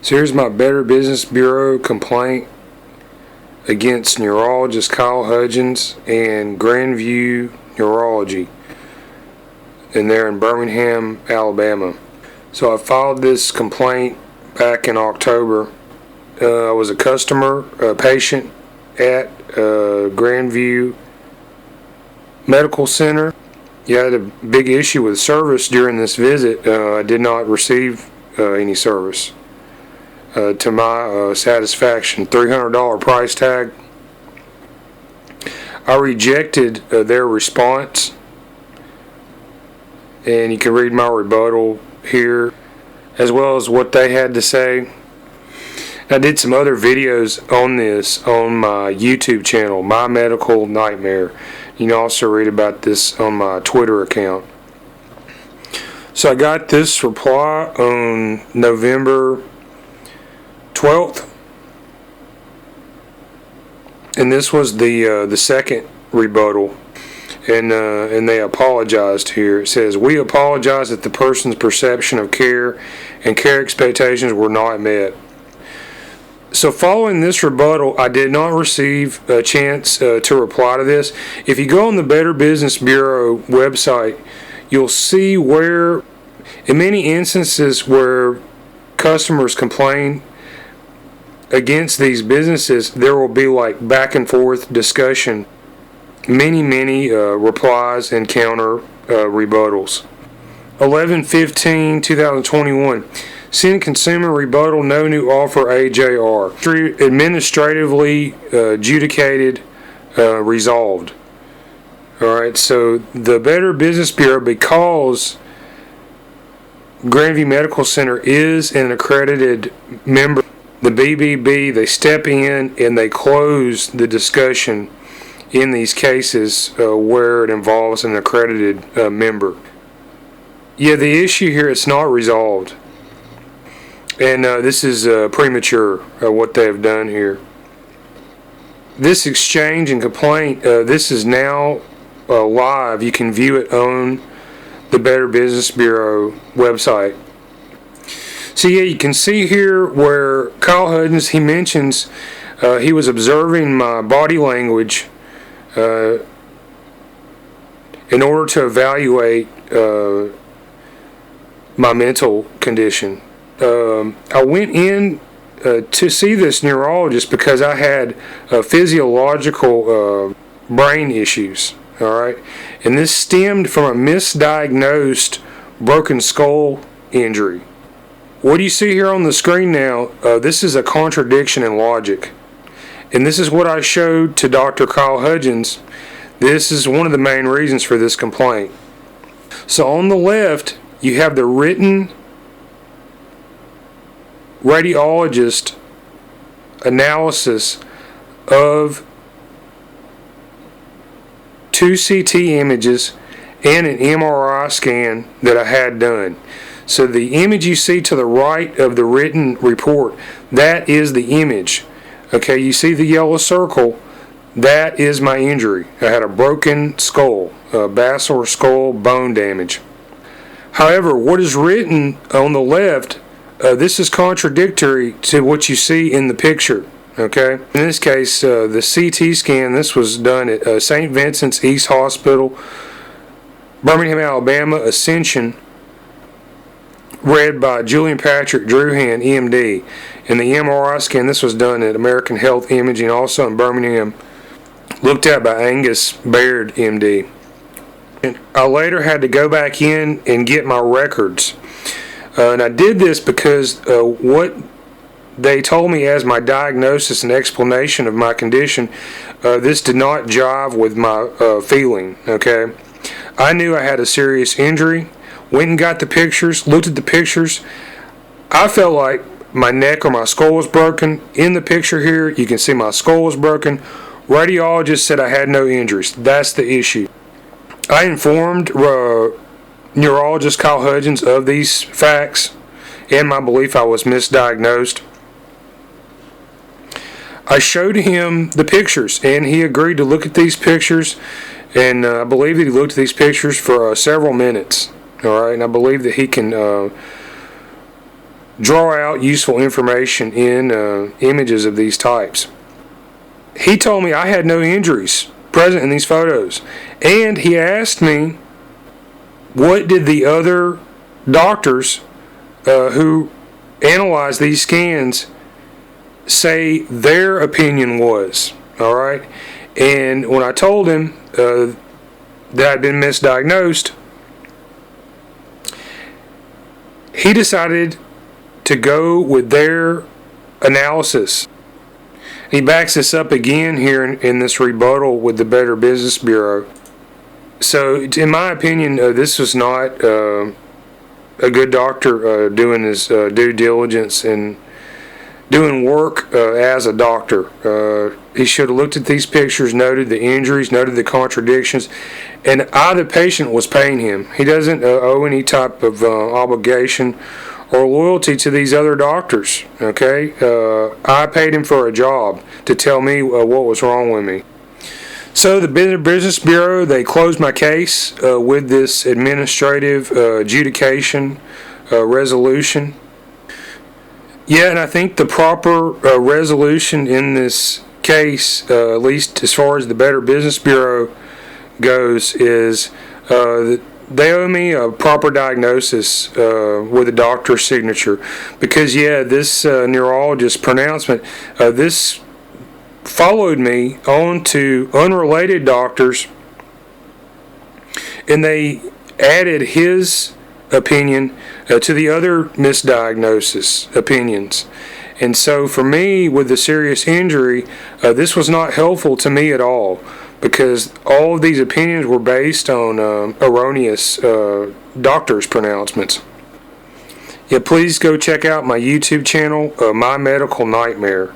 So here's my Better Business Bureau complaint against Neurologist Kyle Hudgens and Grandview Neurology, and they're in Birmingham, Alabama. So I filed this complaint back in October. I was a customer, a patient at Grandview Medical Center. You had a big issue with service during this visit. I did not receive any service to my satisfaction. $300 price tag. I rejected their response, and you can read my rebuttal here, as well as what they had to say. I did some other videos on this on my YouTube channel, My Medical Nightmare. You can also read about this on my Twitter account. So I got this reply on November 12th, and this was the second rebuttal, and they apologized here. It says, "We apologize that the person's perception of care and care expectations were not met." So following this rebuttal, I did not receive a chance to reply to this. If you go on the Better Business Bureau website, you'll see where, in many instances where customers complain against these businesses, there will be like back and forth discussion, many replies and counter rebuttals. 11/15/2021. Send consumer rebuttal, no new offer, AJR. Administratively adjudicated, resolved. Alright, so the Better Business Bureau, because Grandview Medical Center is an accredited member, the BBB, they step in and they close the discussion in these cases where it involves an accredited member. Yeah, the issue here, it's not resolved. And this is premature, what they have done here. This exchange and complaint, this is now live. You can view it on the Better Business Bureau website. So yeah, you can see here where Kyle Hudgens, he mentions he was observing my body language in order to evaluate my mental condition. I went in to see this neurologist because I had physiological brain issues, alright? And this stemmed from a misdiagnosed broken skull injury. What you see here on the screen now, this is a contradiction in logic. And this is what I showed to Dr. Kyle Hudgens. This is one of the main reasons for this complaint. So on the left, you have the written radiologist analysis of 2 CT images and an MRI scan that I had done. So the image you see to the right of the written report, that is the image. Okay, you see the yellow circle, that is my injury. I had a broken skull, basilar skull bone damage. However, what is written on the left, this is contradictory to what you see in the picture. Okay, in this case, the CT scan, this was done at St. Vincent's East Hospital, Birmingham, Alabama, Ascension, read by Julian Druhan, EMD. And the MRI scan, this was done at American Health Imaging, also in Birmingham, looked at by Angus, Baird, MD. And I later had to go back in and get my records. And I did this because what they told me as my diagnosis and explanation of my condition, this did not jive with my feeling, okay? I knew I had a serious injury, went and got the pictures, looked at the pictures. I felt like my neck or my skull was broken. In the picture here, you can see my skull was broken. Radiologist said I had no injuries. That's the issue. I informed neurologist Kyle Hudgens of these facts and my belief I was misdiagnosed. I showed him the pictures, and he agreed to look at these pictures, and I believe that he looked at these pictures for several minutes. All right, and I believe that he can draw out useful information in images of these types. He told me I had no injuries present in these photos, and he asked me what did the other doctors who analyzed these scans say their opinion was. All right, and when I told him that I'd been misdiagnosed, he decided to go with their analysis. He backs this up again here in this rebuttal with the Better Business Bureau. So, in my opinion, this was not a good doctor doing his due diligence and doing work as a doctor. He should have looked at these pictures, noted the injuries, noted the contradictions, and I, the patient, was paying him. He doesn't owe any type of obligation or loyalty to these other doctors, okay? I paid him for a job to tell me what was wrong with me. So the Business Bureau, they closed my case with this administrative adjudication resolution. Yeah, and I think the proper resolution in this case, at least as far as the Better Business Bureau goes, is they owe me a proper diagnosis with a doctor's signature. Because, yeah, this neurologist pronouncement, this followed me on to unrelated doctors, and they added his opinion to the other misdiagnosis opinions. And so for me, with the serious injury, this was not helpful to me at all, because all of these opinions were based on erroneous doctors' pronouncements. Yeah, please go check out my YouTube channel, My Medical Nightmare.